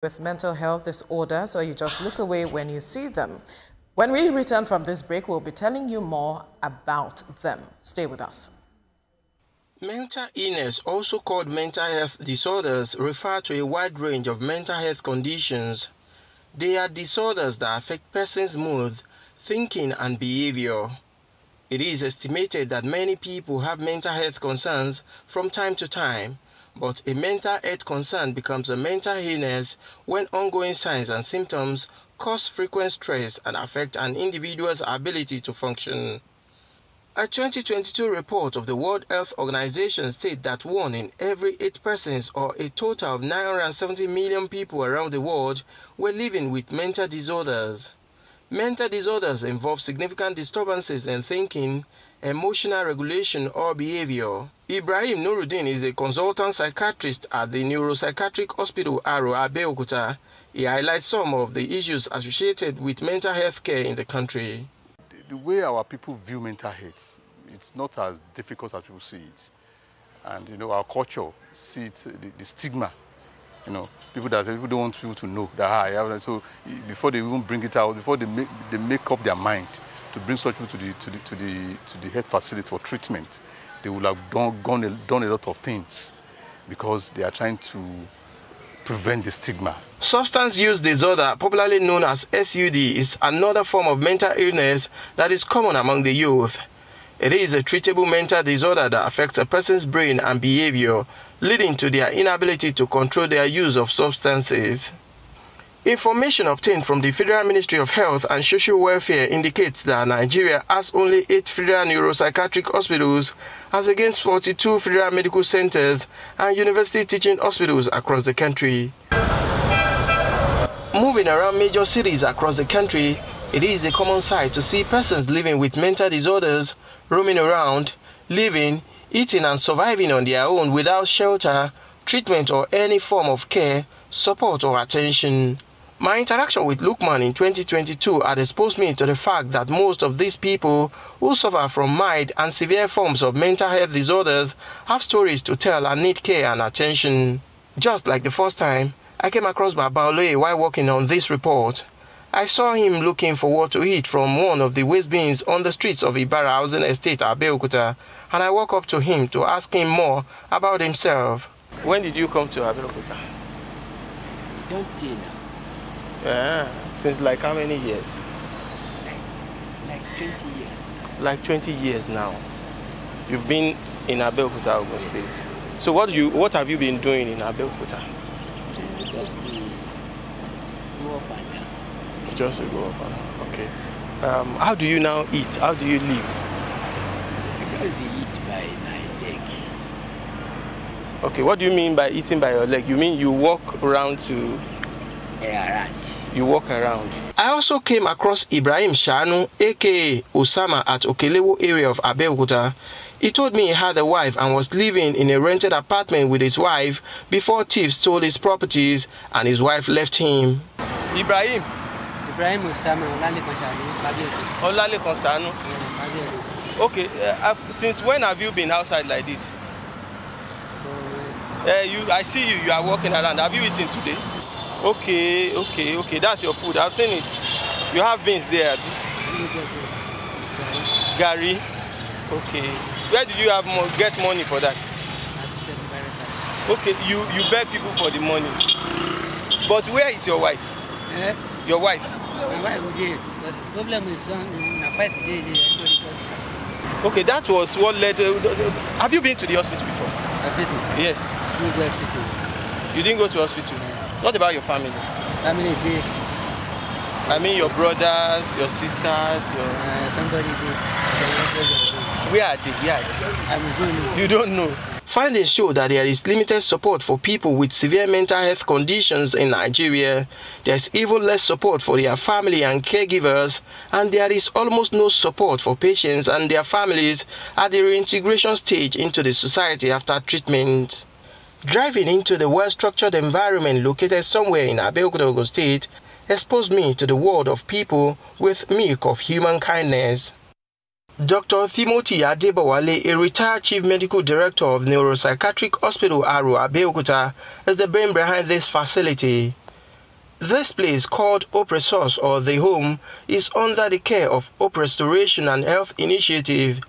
with mental health disorders, or you just look away when you see them. When we return from this break, we'll be telling you more about them. Stay with us. Mental illness, also called mental health disorders, refer to a wide range of mental health conditions. They are disorders that affect persons' mood, thinking, and behavior. It is estimated that many people have mental health concerns from time to time, but a mental health concern becomes a mental illness when ongoing signs and symptoms cause frequent stress and affect an individual's ability to function. A 2022 report of the World Health Organization states that 1 in every 8 persons, or a total of 970 million people around the world, were living with mental disorders. Mental disorders involve significant disturbances in thinking, emotional regulation, or behavior. Ibrahim Nuruddin is a consultant psychiatrist at the Neuropsychiatric Hospital Aro, Abeokuta. He highlights some of the issues associated with mental health care in the country. The way our people view mental health, it's not as difficult as people see it. And, our culture sees the stigma. People don't want people to know that. So before they even bring it out, before they make up their mind to bring such people to the health facility for treatment, they will have done a lot of things because they are trying to prevent the stigma. Substance use disorder, popularly known as SUD, is another form of mental illness that is common among the youth. It is a treatable mental disorder that affects a person's brain and behavior, leading to their inability to control their use of substances. Information obtained from the Federal Ministry of Health and Social Welfare indicates that Nigeria has only 8 federal neuropsychiatric hospitals, as against 42 federal medical centers and university teaching hospitals across the country. Moving around major cities across the country, it is a common sight to see persons living with mental disorders roaming around, living, eating, and surviving on their own without shelter, treatment, or any form of care, support, or attention. My interaction with Lukman in 2022 had exposed me to the fact that most of these people who suffer from mild and severe forms of mental health disorders have stories to tell and need care and attention. Just like the first time I came across Baba Oloye while working on this report, I saw him looking for what to eat from one of the waste bins on the streets of Ibara Housing Estate, Abeokuta, and I walked up to him to ask him more about himself. When did you come to Abeokuta? Don't tell now. Since like how many years? Like 20 years now. Like 20 years now. You've been in Abeokuta, Ogun State. So what have you been doing in Abeokuta? Just go up and down. Just to go up and down. Okay. How do you now eat? How do you live? I just eat by my leg. Okay, what do you mean by eating by your leg? You mean you walk around to... Around. You walk around. I also came across Ibrahim Shanu, aka Osama, at Okelewo area of Abeokuta. He told me he had a wife and was living in a rented apartment with his wife before thieves stole his properties and his wife left him. Ibrahim Osama, Olalekan Sanu. Okay, since when have you been outside like this? I see you are walking around. Have you eaten today? Okay, that's your food. I've seen it. You have beans there. Gary. Okay. Where did you get money for that? Okay, you beg people for the money. But where is your wife? Your wife? My wife did. But the problem is on 5 days. Okay, that was what led. Have you been to the hospital before? Hospital? Yes. You go to hospital. You didn't go to hospital? What about your family? Family did. I mean your brothers, your sisters, somebody did. Where are they? I'm going. You don't know. Findings show that there is limited support for people with severe mental health conditions in Nigeria. There is even less support for their family and caregivers, and there is almost no support for patients and their families at the reintegration stage into the society after treatment. Driving into the well-structured environment located somewhere in Abeokuta, Ogun State, exposed me to the world of people with milk of human kindness. Dr. Timothy Adebowale, a retired Chief Medical Director of Neuropsychiatric Hospital Aro, Abeokuta, is the brain behind this facility. This place, called Hope Resource or The Home, is under the care of Hope Restoration and Health Initiative,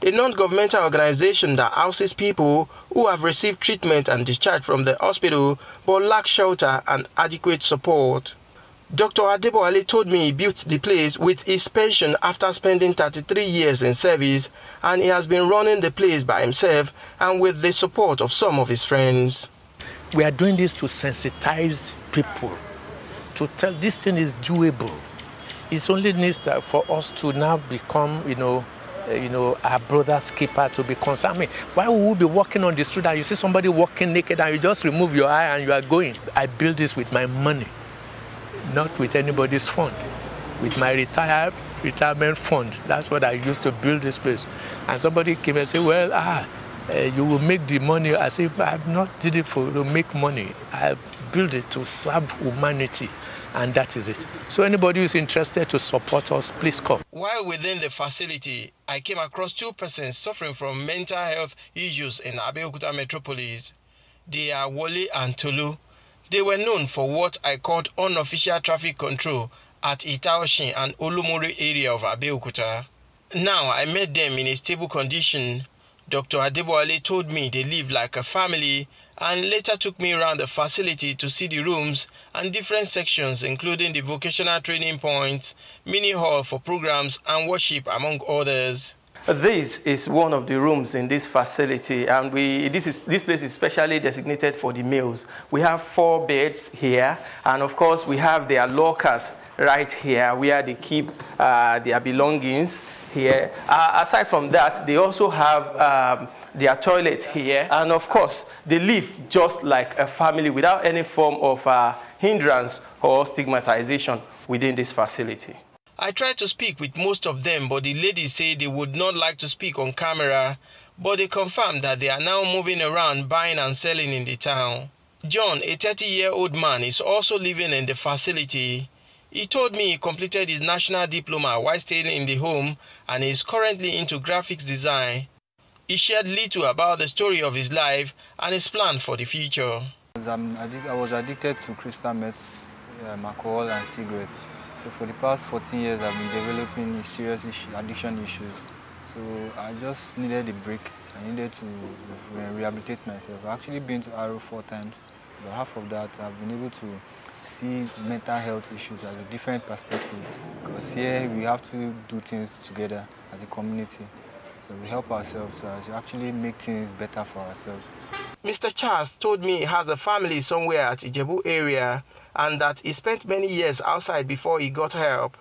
a non-governmental organization that houses people who have received treatment and discharge from the hospital but lack shelter and adequate support. Dr. Adebowale told me he built the place with his pension after spending 33 years in service, and he has been running the place by himself and with the support of some of his friends. We are doing this to sensitize people, to tell this thing is doable. It's only needs for us to now become, our brother's keeper, to be concerned. I mean, why would we be walking on the street and you see somebody walking naked and you just remove your eye and you are going? I built this with my money, not with anybody's fund, with my retirement fund. That's what I used to build this place. And somebody came and said, well, you will make the money. I said, I have not did it to make money. I built it to serve humanity, and that is it. So anybody who is interested to support us, please come. While within the facility, I came across 2 persons suffering from mental health issues in Abeokuta metropolis. They are Wole and Tolu. They were known for what I called unofficial traffic control at Itaoshin and Olumori area of Abeokuta. Now I met them in a stable condition. Dr. Adebowale told me they live like a family and later took me around the facility to see the rooms and different sections, including the vocational training points, mini hall for programs and worship, among others. This is one of the rooms in this facility, and this place is specially designated for the males. We have 4 beds here, and of course we have their lockers right here where they keep their belongings here. Aside from that, they also have their toilet here, and of course they live just like a family without any form of hindrance or stigmatization within this facility. I tried to speak with most of them, but the ladies say they would not like to speak on camera, but they confirmed that they are now moving around buying and selling in the town. John, a 30-year-old man, is also living in the facility. He told me he completed his national diploma while staying in the home and is currently into graphics design. He shared little about the story of his life and his plan for the future. I was addicted to crystal meth, alcohol and cigarettes. So for the past 14 years, I've been developing serious addiction issues. So I just needed a break. I needed to rehabilitate myself. I've actually been to Arrow 4 times, but half of that I've been able to see mental health issues as a different perspective, because here we have to do things together as a community. So we help ourselves to actually make things better for ourselves. Mr. Charles told me he has a family somewhere at Ijebu area and that he spent many years outside before he got help.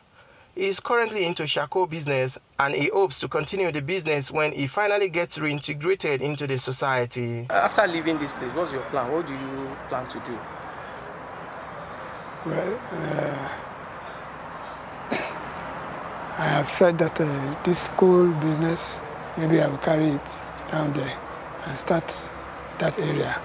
He is currently into charcoal business and he hopes to continue the business when he finally gets reintegrated into the society. After leaving this place, what's your plan? What do you plan to do? Well, I have said that this school business, maybe I will carry it down there and start that area.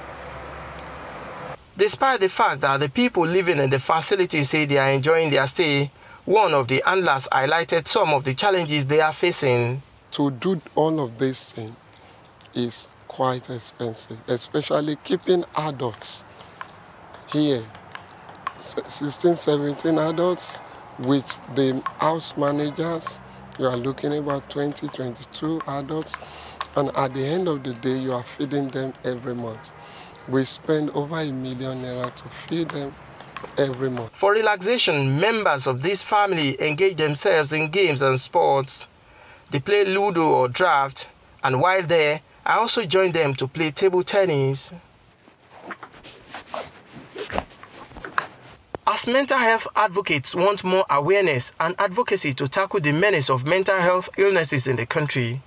Despite the fact that the people living in the facility say they are enjoying their stay, one of the handlers highlighted some of the challenges they are facing. To do all of this thing is quite expensive, especially keeping adults here. 16, 17 adults with the house managers. You are looking about 20, 22 adults. And at the end of the day, you are feeding them every month. We spend over ₦1 million to feed them every month. For relaxation, members of this family engage themselves in games and sports. They play Ludo or draft, and while there, I also join them to play table tennis. As mental health advocates want more awareness and advocacy to tackle the menace of mental health illnesses in the country,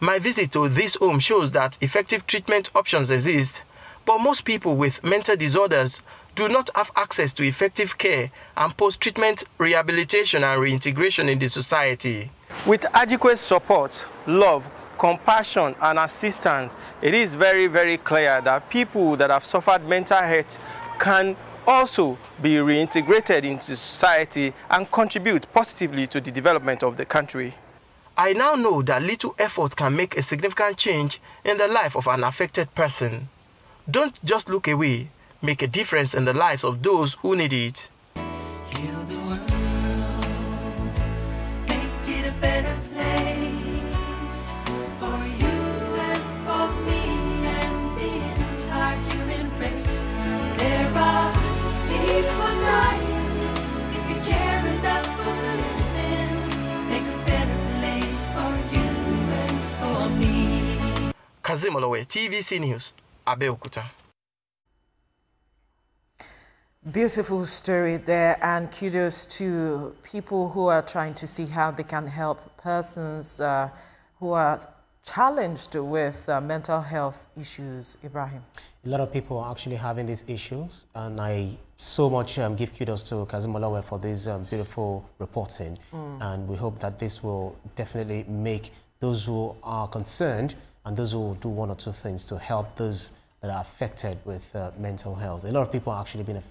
my visit to this home shows that effective treatment options exist, but most people with mental disorders do not have access to effective care and post-treatment rehabilitation and reintegration in the society. With adequate support, love, compassion and assistance, it is very, very clear that people that have suffered mental health can also be reintegrated into society and contribute positively to the development of the country. I now know that little effort can make a significant change in the life of an affected person. Don't just look away, make a difference in the lives of those who need it. heal the world, make it a better place for you and for me and the entire human race. There are people dying. If you care enough for living, make a better place for you and for me. Kazeem Olowe, TVC News, Abeokuta. Beautiful story there, and kudos to people who are trying to see how they can help persons who are challenged with mental health issues. Ibrahim. A lot of people are actually having these issues, and I so much give kudos to Kazeem Olowe for this beautiful reporting. And we hope that this will definitely make those who are concerned and those who will do one or two things to help those that are affected with mental health. A lot of people are actually being affected.